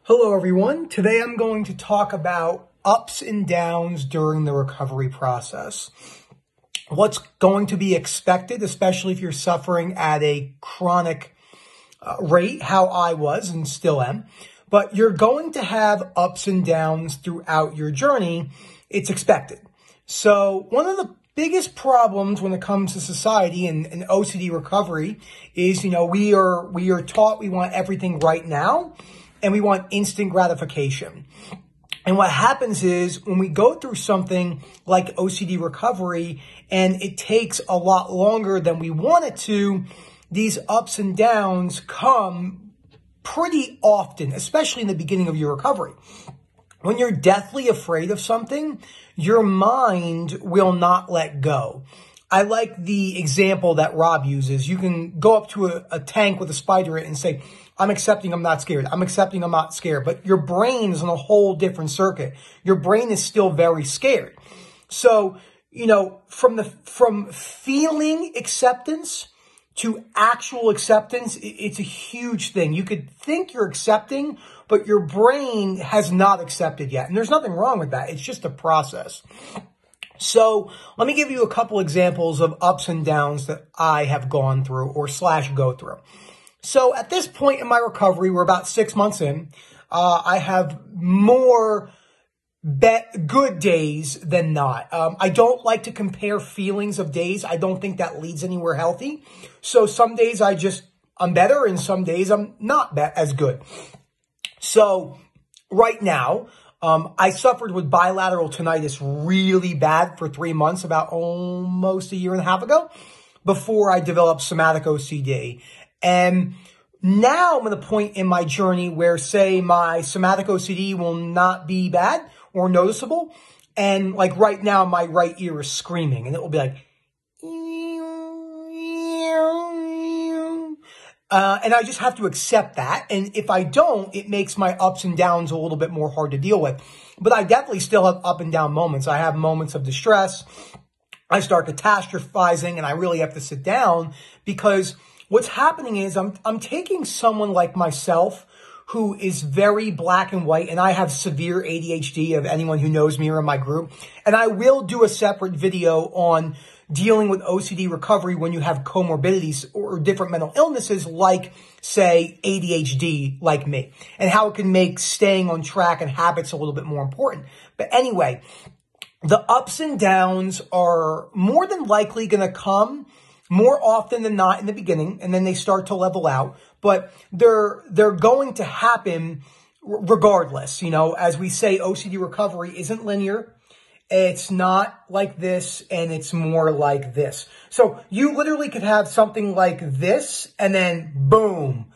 Hello everyone. Today I'm going to talk about ups and downs during the recovery process. What's going to be expected, especially if you're suffering at a chronic rate, how I was and still am. But you're going to have ups and downs throughout your journey. It's expected. So one of the biggest problems when it comes to society and OCD recovery is, we are taught we want everything right now. And we want instant gratification. And what happens is when we go through something like OCD recovery and it takes a lot longer than we want it to, these ups and downs come pretty often, especially in the beginning of your recovery. When you're deathly afraid of something, your mind will not let go. I like the example that Rob uses. You can go up to a tank with a spider in it and say, I'm accepting I'm not scared. I'm accepting I'm not scared. But your brain is on a whole different circuit. Your brain is still very scared. So, from feeling acceptance to actual acceptance, it's a huge thing. You could think you're accepting, but your brain has not accepted yet. And there's nothing wrong with that. It's just a process. So let me give you a couple examples of ups and downs that I have gone through or / go through. So at this point in my recovery, we're about 6 months in. I have more good days than not. I don't like to compare feelings of days. I don't think that leads anywhere healthy. So some days I'm better and some days I'm not as good. So right now, I suffered with bilateral tinnitus really bad for 3 months, about almost a year and a half ago, before I developed somatic OCD. And now I'm at a point in my journey where, say, my somatic OCD will not be bad or noticeable. And like right now, my right ear is screaming and it will be like, and I just have to accept that. And if I don't, it makes my ups and downs a little bit more hard to deal with. But I definitely still have up and down moments. I have moments of distress. I start catastrophizing and I really have to sit down because what's happening is I'm taking someone like myself who is very black and white, and I have severe ADHD of anyone who knows me or in my group. And I will do a separate video on dealing with OCD recovery when you have comorbidities or different mental illnesses like, say, ADHD like me, and how it can make staying on track and habits a little bit more important. But anyway, the ups and downs are more than likely going to come more often than not in the beginning, and then they start to level out. But they're going to happen regardless. As we say, OCD recovery isn't linear. It's not like this, and it's more like this. So you literally could have something like this, and then boom,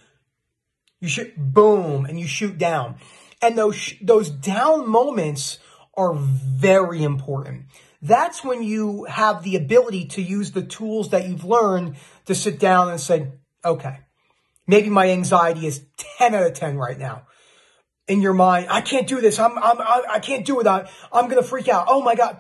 and you shoot down. And those down moments are very important. That's when you have the ability to use the tools that you've learned to sit down and say, okay, maybe my anxiety is 10 out of 10 right now. In your mind, I can't do this. I can't do it. I'm going to freak out. Oh my God.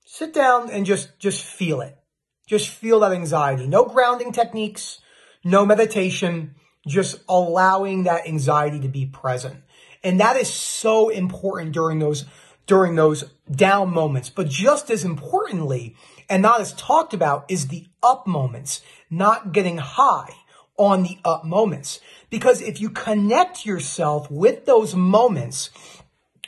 Sit down and just feel it. Just feel that anxiety. No grounding techniques, no meditation, just allowing that anxiety to be present. And that is so important during those down moments. But just as importantly, and not as talked about, is the up moments, not getting high on the up moments. Because if you connect yourself with those moments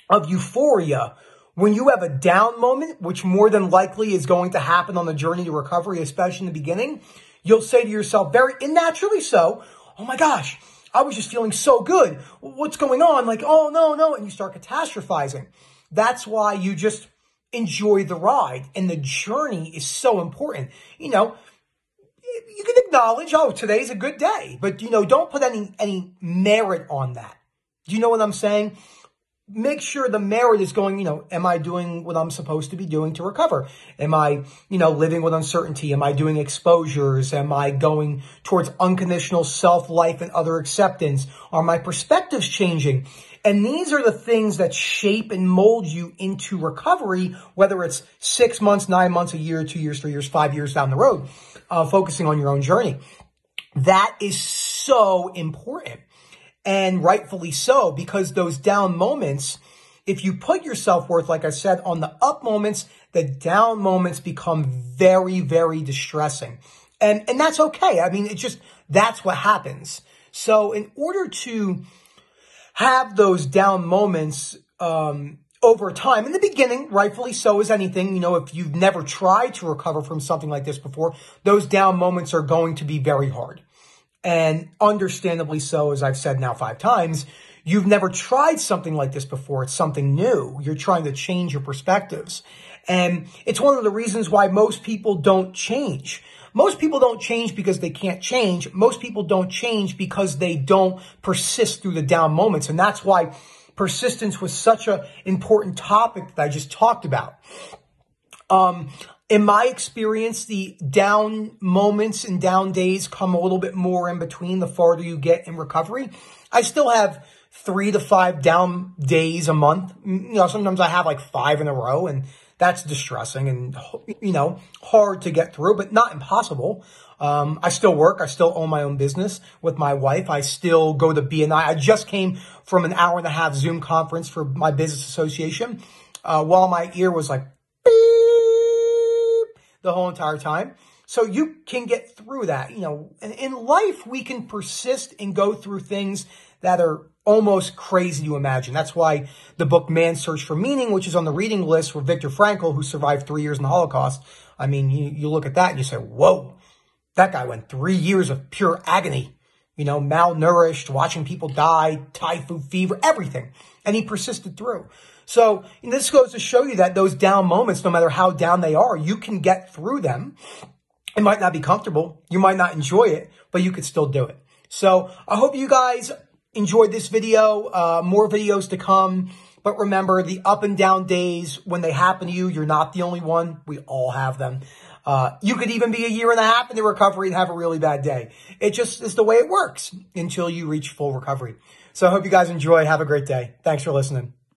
of euphoria, when you have a down moment, which more than likely is going to happen on the journey to recovery, especially in the beginning, you'll say to yourself, very naturally so, oh my gosh, I was just feeling so good. What's going on? Like, oh, no. And you start catastrophizing. That's why you just enjoy the ride. And the journey is so important. You can acknowledge, oh, today's a good day. But, don't put any merit on that. Do you know what I'm saying? Make sure the merit is going, am I doing what I'm supposed to be doing to recover? Am I, living with uncertainty? Am I doing exposures? Am I going towards unconditional self-life and other acceptance? Are my perspectives changing? And these are the things that shape and mold you into recovery, whether it's 6 months, 9 months, a year, 2 years, 3 years, 5 years down the road, focusing on your own journey. That is so important. And rightfully so, because those down moments, if you put your self-worth, like I said, on the up moments, the down moments become very, very distressing. And that's okay. I mean, that's what happens. So in order to have those down moments, over time, in the beginning, rightfully so as anything, if you've never tried to recover from something like this before, those down moments are going to be very hard. And understandably so, as I've said now 5 times, you've never tried something like this before. It's something new. You're trying to change your perspectives. And it's one of the reasons why most people don't change. Most people don't change because they can't change. Most people don't change because they don't persist through the down moments. And that's why persistence was such an important topic that I just talked about. In my experience, the down moments and down days come a little bit more in between the farther you get in recovery. I still have 3 to 5 down days a month. Sometimes I have like 5 in a row, and that's distressing and, hard to get through, but not impossible. I still work. I still own my own business with my wife. I still go to BNI. I just came from an 1.5-hour Zoom conference for my business association, while my ear was like, the whole entire time. So you can get through that. In life, we can persist and go through things that are almost crazy to imagine. That's why the book Man's Search for Meaning, which is on the reading list for Viktor Frankl, who survived 3 years in the Holocaust. I mean, you look at that and you say, whoa, that guy went 3 years of pure agony, malnourished, watching people die, typhoid fever, everything. And he persisted through. So this goes to show you that those down moments, no matter how down they are, you can get through them. It might not be comfortable. You might not enjoy it, but you could still do it. So I hope you guys enjoyed this video. More videos to come. But remember, the up and down days, when they happen to you, you're not the only one. We all have them. You could even be 1.5 years into recovery and have a really bad day. It just is the way it works until you reach full recovery. So I hope you guys enjoy. Have a great day. Thanks for listening.